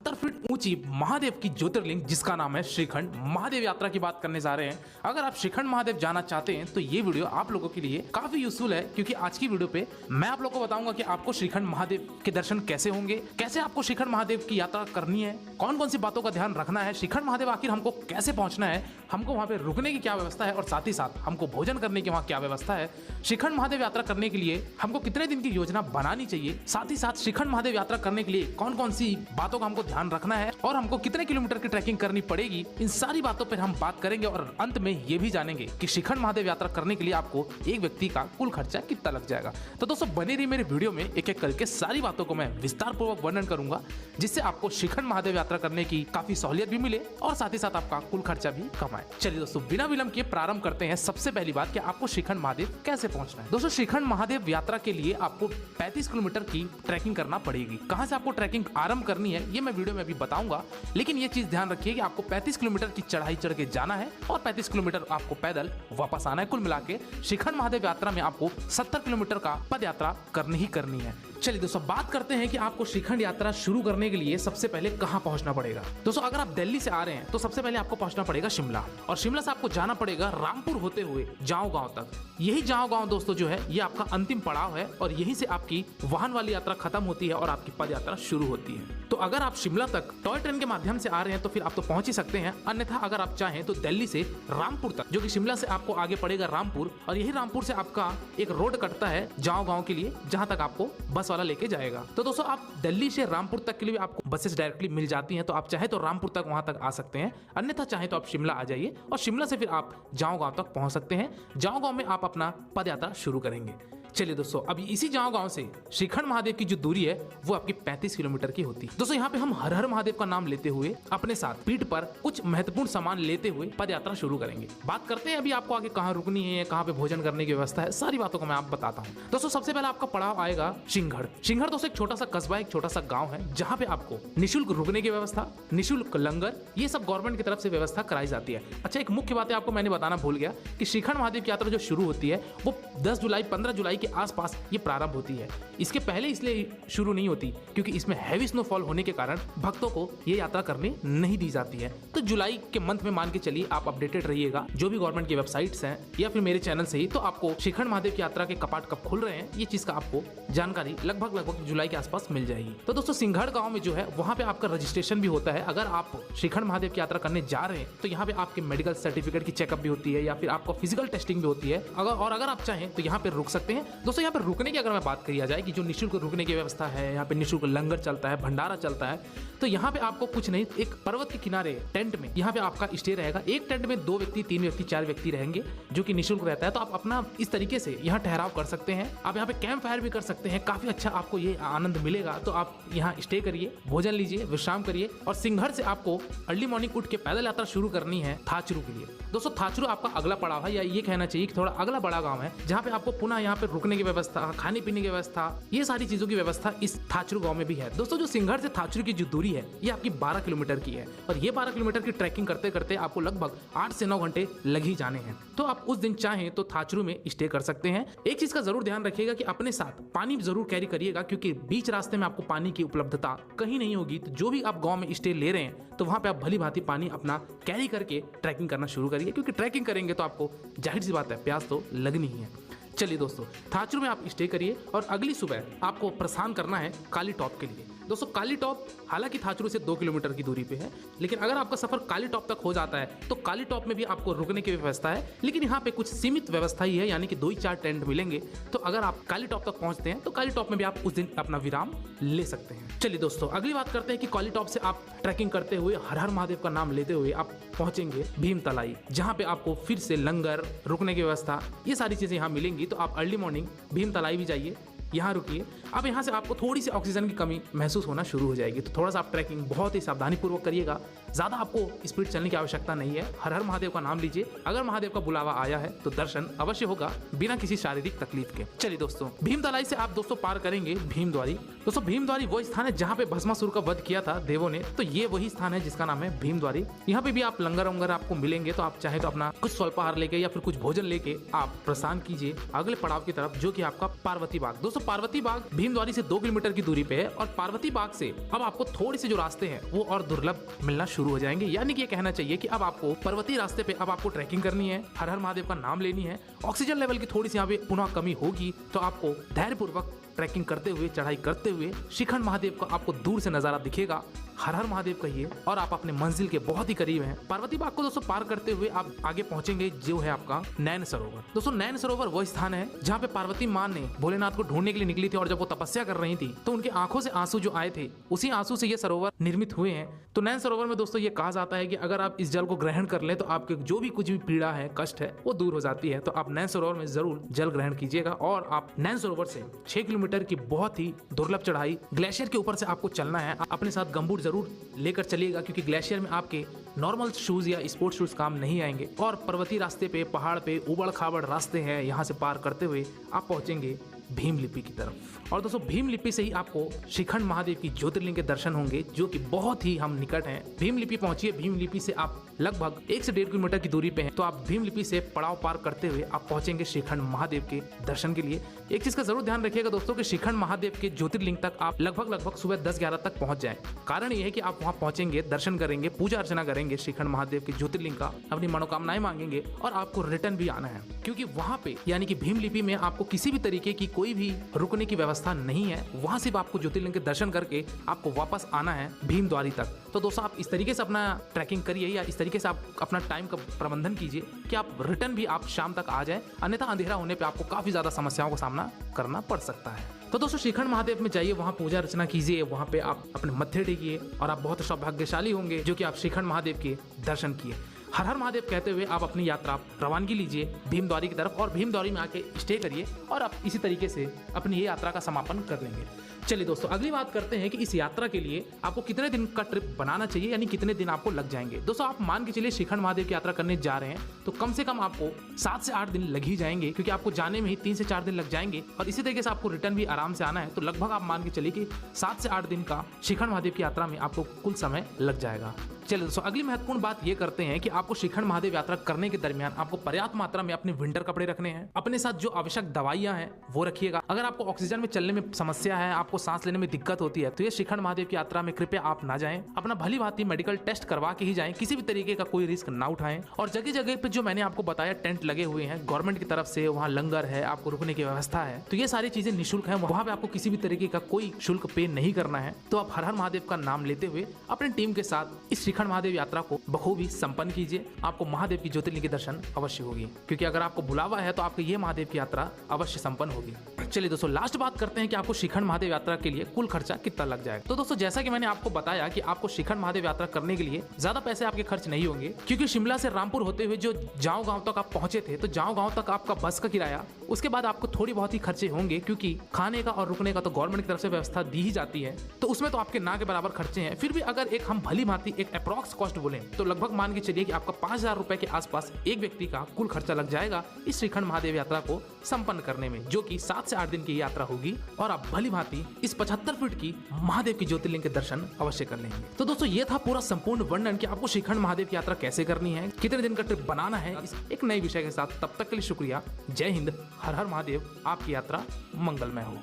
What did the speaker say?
70 feet ऊंची महादेव की ज्योतिर्लिंग जिसका नाम है श्रीखंड महादेव यात्रा की बात करने जा रहे हैं। अगर आप श्रीखंड महादेव जाना चाहते हैं तो ये वीडियो आप लोगों के लिए काफी यूजफुल है, क्योंकि आज की वीडियो पे मैं आप लोगों को बताऊंगा कि आपको श्रीखंड महादेव के दर्शन कैसे होंगे, कैसे आपको श्रीखंड महादेव की यात्रा करनी है, कौन कौन सी बातों का ध्यान रखना है, श्रीखंड महादेव आखिर हमको कैसे पहुंचना है, हमको वहां पे रुकने की क्या व्यवस्था है और साथ ही साथ हमको भोजन करने की वहां क्या व्यवस्था है, श्रीखंड महादेव यात्रा करने के लिए हमको कितने दिन की योजना बनानी चाहिए, साथ ही साथ श्रीखंड महादेव यात्रा करने के लिए कौन कौन सी बातों का हमको ध्यान रखना है और हमको कितने किलोमीटर की ट्रैकिंग करनी पड़ेगी। इन सारी बातों पर हम बात करेंगे और अंत में ये भी जानेंगे कि श्रीखंड महादेव यात्रा करने के लिए आपको एक व्यक्ति का कुल खर्चा कितना लग जाएगा। तो दोस्तों बने रही मेरे वीडियो में, एक एक करके सारी बातों को मैं विस्तार पूर्वक वर्णन करूंगा, जिससे आपको श्रीखंड महादेव यात्रा करने की काफी सहूलियत भी मिले और साथ ही साथ आपका कुल खर्चा भी कम आए। चलिए दोस्तों बिना विलंब के प्रारंभ करते हैं। सबसे पहली बात कि आपको श्रीखंड महादेव कैसे पहुंचना है। दोस्तों श्रीखंड महादेव यात्रा के लिए आपको 35 किलोमीटर की ट्रैकिंग करना पड़ेगी। कहां से आपको ट्रैकिंग आरंभ करनी है ये मैं वीडियो में अभी बताऊंगा, लेकिन ये चीज ध्यान रखिए कि आपको 35 किलोमीटर की चढ़ाई चढ़ के जाना है और 35 किलोमीटर आपको पैदल वापस आना है। कुल मिला के श्रीखंड महादेव यात्रा में आपको 70 किलोमीटर का पद यात्रा करनी ही करनी है। चलिए दोस्तों बात करते हैं कि आपको श्रीखंड यात्रा शुरू करने के लिए सबसे पहले कहां पहुंचना पड़ेगा। दोस्तों अगर आप दिल्ली से आ रहे हैं तो सबसे पहले आपको पहुंचना पड़ेगा शिमला, और शिमला से आपको जाना पड़ेगा रामपुर होते हुए जाओ गांव तक। यही जाओ गांव दोस्तों जो है ये आपका अंतिम पड़ाव है और यहीं से आपकी वाहन वाली यात्रा खत्म होती है और आपकी पद यात्रा शुरू होती है। तो अगर आप शिमला तक टॉय ट्रेन के माध्यम से आ रहे हैं तो फिर आप तो पहुंच ही सकते हैं, अन्यथा अगर आप चाहें तो दिल्ली से रामपुर तक, जो कि शिमला से आपको आगे पड़ेगा रामपुर, और यही रामपुर से आपका एक रोड कटता है जाओ गांव के लिए, जहां तक आपको बस वाला लेके जाएगा। तो दोस्तों आप दिल्ली से रामपुर तक के लिए आपको बसेस डायरेक्टली मिल जाती हैं, तो आप चाहे तो रामपुर तक वहां तक आ सकते हैं, अन्यथा चाहे तो आप शिमला आ जाइए और शिमला से फिर आप जाओ गांव तक पहुंच सकते हैं। जाओ गांव में आप अपना पद यात्रा शुरू करेंगे। चलिए दोस्तों अभी इसी जाओ गांव से श्रीखंड महादेव की जो दूरी है वो आपकी 35 किलोमीटर की होती है। दोस्तों यहाँ पे हम हर हर महादेव का नाम लेते हुए अपने साथ पीठ पर कुछ महत्वपूर्ण सामान लेते हुए पद यात्रा शुरू करेंगे। बात करते हैं अभी आपको आगे कहाँ रुकनी है, कहाँ पे भोजन करने की व्यवस्था है, सारी बातों को मैं आप बताता हूँ। दोस्तों सबसे पहले आपका पड़ाव आएगा सिंघड़। सिंघड़ दोस्तों एक छोटा सा कस्बा, एक छोटा सा गाँव है, जहाँ पे आपको निःशुल्क रुकने की व्यवस्था, निःशुल्क लंगर, ये सब गवर्नमेंट की तरफ से व्यवस्था कराई जाती है। अच्छा एक मुख्य बात है आपको मैंने बताना भूल गया कि श्रीखंड महादेव की यात्रा जो शुरू होती है वो 10 जुलाई 15 जुलाई के आसपास प्रारंभ होती है। इसके पहले इसलिए शुरू नहीं होती क्योंकि इसमें हैवी स्नोफॉल होने के कारण भक्तों को ये यात्रा करने नहीं दी जाती है। तो जुलाई के मंथ में मान के चलिए आप अपडेटेड रहिएगा जो भी गवर्नमेंट की वेबसाइट्स हैं या फिर मेरे चैनल से ही, तो आपको श्रीखंड महादेव की यात्रा के कपाट कब खुल रहे हैं ये चीज का आपको जानकारी लगभग जुलाई के आसपास मिल जाएगी। तो दोस्तों सिंघड़ गाँव में जो है वहाँ पे आपका रजिस्ट्रेशन भी होता है। अगर आप श्रीखंड महादेव की यात्रा करने जा रहे हैं तो यहाँ पे आपके मेडिकल सर्टिफिकेट की चेकअप भी होती है या फिर आपको फिजिकल टेस्टिंग भी होती है। अगर आप चाहें तो यहाँ पे रुक सकते हैं। दोस्तों यहाँ पे रुकने की अगर मैं बात करी जाए कि जो निःशुल्क रुकने की व्यवस्था है, यहाँ पे निःशुल्क लंगर चलता है, भंडारा चलता है, तो यहाँ पे आपको कुछ नहीं, एक पर्वत के किनारे टेंट में यहाँ पे आपका स्टे रहेगा। एक टेंट में 2 व्यक्ति 3 व्यक्ति 4 व्यक्ति रहेंगे जो कि निःशुल्क रहता है। तो आप अपना इस तरीके से यहाँ ठहराव कर सकते हैं। आप यहाँ पे कैंप फायर भी कर सकते हैं, काफी अच्छा आपको ये आनंद मिलेगा। तो आप यहाँ स्टे करिए, भोजन लीजिए, विश्राम करिए और सिंघड़ से आपको अर्ली मॉर्निंग उठ के पैदल यात्रा शुरू करनी है थाचरू के लिए। दोस्तों थाचरू आपका अगला पड़ाव है, या ये कहना चाहिए कि थोड़ा अगला बड़ा गाँव है, जहाँ पे आपको पुनः यहाँ पे रुकने की व्यवस्था, खाने पीने की व्यवस्था, ये सारी चीजों की व्यवस्था इस थाचरू गांव में भी है। दोस्तों जो सिंघड़ से थाचरू की जो दूरी है ये आपकी 12 किलोमीटर की है और ये 12 किलोमीटर की ट्रैकिंग करते करते आपको लगभग 8 से 9 घंटे लग ही जाने हैं। तो आप उस दिन चाहें तो थाचरू में स्टे कर सकते हैं। एक चीज का जरूर ध्यान रखिएगा कि अपने साथ पानी जरूर कैरी करिएगा, क्योंकि बीच रास्ते में आपको पानी की उपलब्धता कहीं नहीं होगी। तो जो भी आप गाँव में स्टे ले रहे हैं तो वहां पे आप भली भांति पानी अपना कैरी करके ट्रैकिंग करना शुरू करिए, क्योंकि ट्रैकिंग करेंगे तो आपको जाहिर सी बात है प्यास तो लगनी ही है। चलिए दोस्तों थाचरू में आप स्टे करिए और अगली सुबह आपको प्रस्थान करना है काली टॉप के लिए। दोस्तों काली टॉप हालांकि थाचरू से 2 किलोमीटर की दूरी पे है, लेकिन अगर आपका सफर काली टॉप तक हो जाता है तो काली टॉप में भी आपको रुकने की व्यवस्था है, लेकिन यहाँ पे कुछ सीमित व्यवस्था ही है, यानी कि 2 ही 4 टेंट मिलेंगे। तो अगर आप काली टॉप तक पहुंचते हैं तो काली टॉप में भी आप उस दिन अपना विराम ले सकते हैं। चलिए दोस्तों अगली बात करते हैं कि काली टॉप से आप ट्रैकिंग करते हुए हर हर महादेव का नाम लेते हुए आप पहुंचेंगे भीमतलाई, जहां पे आपको फिर से लंगर, रुकने की व्यवस्था, ये सारी चीजें यहाँ मिलेंगी। तो आप अर्ली मॉर्निंग भीमतलाई भी जाइए, यहाँ रुकिए। अब यहाँ से आपको थोड़ी सी ऑक्सीजन की कमी महसूस होना शुरू हो जाएगी, तो थोड़ा सा आप ट्रैकिंग बहुत ही सावधानी पूर्वक करिएगा। ज़्यादा आपको स्पीड चलने की आवश्यकता नहीं है। हर हर महादेव का नाम लीजिए, अगर महादेव का बुलावा आया है तो दर्शन अवश्य होगा बिना किसी शारीरिक तकलीफ के। चलिए दोस्तों भीमतलाई से आप दोस्तों पार करेंगे भीमद्वारी। दोस्तों भीमद्वारी वो स्थान है जहाँ पे भस्मासुर का वध किया था देवों ने, तो ये वही स्थान है जिसका नाम है भीमद्वारी। यहाँ पे भी आप लंगर वंगर आपको मिलेंगे, तो आप चाहे तो अपना कुछ स्वल्पाहार लेके या फिर कुछ भोजन लेके आप प्रस्थान कीजिए अगले पड़ाव की तरफ, जो कि आपका पार्वती बाग। दोस्तों पार्वती बाग भीमद्वारी से 2 किलोमीटर की दूरी पे है और पार्वती बाग से अब आपको थोड़े से जो रास्ते हैं वो और दुर्लभ मिलना शुरू हो जाएंगे। यानी कि ये कहना चाहिए कि अब आपको पर्वतीय रास्ते पे अब आपको ट्रैकिंग करनी है, हर हर महादेव का नाम लेनी है। ऑक्सीजन लेवल की थोड़ी सी यहाँ पे पुनः कमी होगी, तो आपको धैर्यपूर्वक ट्रैकिंग करते हुए, चढ़ाई करते हुए शिखंड महादेव का आपको दूर से नजारा दिखेगा। हर हर महादेव कहिए और आप अपने मंजिल के बहुत ही करीब हैं। पार्वती बाग को दोस्तों पार करते हुए आप आगे पहुंचेंगे जो है आपका नैन सरोवर। दोस्तों नैन सरोवर वो स्थान है जहाँ पे पार्वती माँ ने भोलेनाथ को ढूंढने के लिए निकली थी और जब वो तपस्या कर रही थी तो उनकी आंखों से आंसू जो आए थे, उसी आंसू से ये सरोवर निर्मित हुए हैं। तो नैन सरोवर में दोस्तों ये कहा जाता है कि अगर आप इस जल को ग्रहण कर लें तो आपके जो भी कुछ भी पीड़ा है, कष्ट है, वो दूर हो जाती है। तो आप नैन सरोवर में जरूर जल ग्रहण कीजिएगा। और आप नैन सरोवर से 6 किलोमीटर की बहुत ही दुर्लभ चढ़ाई ग्लेशियर के ऊपर से आपको चलना है। अपने साथ गमबूट जरूर लेकर चलिएगा, क्योंकि ग्लेशियर में आपके नॉर्मल शूज या स्पोर्ट्स शूज काम नहीं आएंगे। और पर्वतीय रास्ते पे, पहाड़ पे उबड़ खाबड़ रास्ते हैं, यहाँ से पार करते हुए आप पहुंचेंगे भीमलिपि की तरफ। और दोस्तों भीमलिपि से ही आपको शिखंड महादेव की ज्योतिर्लिंग के दर्शन होंगे, जो कि बहुत ही हम निकट हैं। भीमलिपि पहुंचिए, भीमलिपि से आप लगभग 1 से 1.5 किलोमीटर की दूरी पे हैं। तो आप भीमलिपि से पड़ाव पार करते हुए आप पहुंचेंगे शिखंड महादेव के दर्शन के लिए। एक चीज का जरूर ध्यान रखिएगा दोस्तों कि शिखंड महादेव के ज्योतिर्लिंग तक आप लगभग सुबह 10-11 तक पहुंच जाएं। कारण यह है कि आप वहां पहुंचेंगे, दर्शन करेंगे, पूजा अर्चना करेंगे शिखंड महादेव के ज्योतिर्लिंग का, अपनी मनोकामनाएं मांगेंगे और आपको रिटर्न भी आना है। क्योंकि वहां पे यानी कि भीमलिपि में आपको किसी भी तरीके की कोई भी रुकने की व्यवस्था नहीं है। वहां सिर्फ आपको ज्योतिर्लिंग के दर्शन करके आपको वापस आना है भीमद्वारी तक। तो दोस्तों आप इस तरीके से अपना ट्रैकिंग करिए या इस तरीके से आप अपना टाइम का प्रबंधन कीजिए कि आप रिटर्न भी आप शाम तक आ जाए, अन्यथा अंधेरा होने पे आपको काफी ज्यादा समस्याओं का सामना करना पड़ सकता है। तो दोस्तों शिखंड महादेव में जाइए, वहाँ पूजा अर्चना कीजिए, वहाँ पे आप अपने मत्थे टेकिए और आप बहुत सौभाग्यशाली होंगे जो कि आप शिखंड महादेव के दर्शन किए। हर हर महादेव कहते हुए आप अपनी यात्रा रवानगी लीजिए भीमद्वारी की तरफ और भीमद्वारी में आके स्टे करिए और आप इसी तरीके से अपनी ये यात्रा का समापन कर लेंगे। चलिए दोस्तों अगली बात करते हैं कि इस यात्रा के लिए आपको कितने दिन का ट्रिप बनाना चाहिए, यानी कितने दिन आपको लग जाएंगे। दोस्तों आप मान के चलिए शिखंड महादेव की यात्रा करने जा रहे हैं तो कम से कम आपको 7 से 8 दिन लग ही जाएंगे, क्योंकि आपको जाने में ही 3 से 4 दिन लग जाएंगे और इसी तरीके से आपको रिटर्न भी आराम से आना है। तो लगभग आप मान के चलिए कि 7 से 8 दिन का शिखंड महादेव की यात्रा में आपको कुल समय लग जाएगा। चलिए दोस्तों अगली महत्वपूर्ण बात ये करते हैं कि आपको शिखंड महादेव यात्रा करने के दरमियान आपको पर्याप्त मात्रा में अपने विंटर कपड़े रखने हैं। अपने साथ जो आवश्यक दवाइयां हैं वो रखिएगा। अगर आपको ऑक्सीजन में चलने में समस्या है, आपको सांस लेने में दिक्कत होती है, तो ये शिखंड महादेव की यात्रा में कृपया आप ना जाएं। अपना भली भांति मेडिकल टेस्ट करवा के ही जाएं, किसी भी तरीके का कोई रिस्क ना उठाएं। और जगह जगह पे जो मैंने आपको बताया टेंट लगे हुए हैं गवर्नमेंट की तरफ से, वहाँ लंगर है, आपको रुकने की व्यवस्था है, तो ये सारी चीजें निःशुल्क है। वहाँ पे आपको किसी भी तरीके का कोई शुल्क पे नहीं करना है। तो आप हर हर महादेव का नाम लेते हुए अपनी टीम के साथ इस शिखंड महादेव यात्रा को बखूबी संपन्न कीजिए। आपको महादेव की ज्योतिर्लिंग के दर्शन अवश्य होगी, क्योंकि अगर आपको बुलावा है तो आपकी ये महादेव की यात्रा अवश्य संपन्न होगी। चलिए दोस्तों लास्ट बात करते हैं कि आपको शिखंड महादेव यात्रा के लिए कुल खर्चा कितना लग जाएगा। तो दोस्तों जैसा कि मैंने आपको बताया कि आपको शिखंड महादेव यात्रा करने के लिए ज्यादा पैसे आपके खर्च नहीं होंगे, क्योंकि शिमला से रामपुर होते हुए जो जाओ गांव तक आप पहुंचे थे, तो जाओ गांव तक आपका बस का किराया, उसके बाद आपको थोड़ी बहुत ही खर्चे होंगे, क्योंकि खाने का और रुकने का तो गवर्नमेंट की तरफ से व्यवस्था दी ही जाती है, तो उसमें तो आपके ना के बराबर खर्चे हैं। फिर भी अगर एक हम भली भांति एक अप्रॉक्स कॉस्ट बोले तो लगभग मान के चलिए कि आपका 5,000 रुपए के आसपास एक व्यक्ति का कुल खर्चा लग जाएगा इस श्रीखंड महादेव यात्रा को संपन्न करने में, जो कि 7 से 8 दिन की यात्रा होगी और आप भली भांति इस 75 फीट की महादेव की ज्योतिर्लिंग के दर्शन अवश्य कर लेंगे। तो दोस्तों ये था पूरा संपूर्ण वर्णन कि आपको श्रीखंड महादेव की यात्रा कैसे करनी है, कितने दिन का ट्रिप बनाना है, इस एक नए विषय के साथ। तब तक के लिए शुक्रिया। जय हिंद, हर हर महादेव, आपकी यात्रा मंगलमय हो।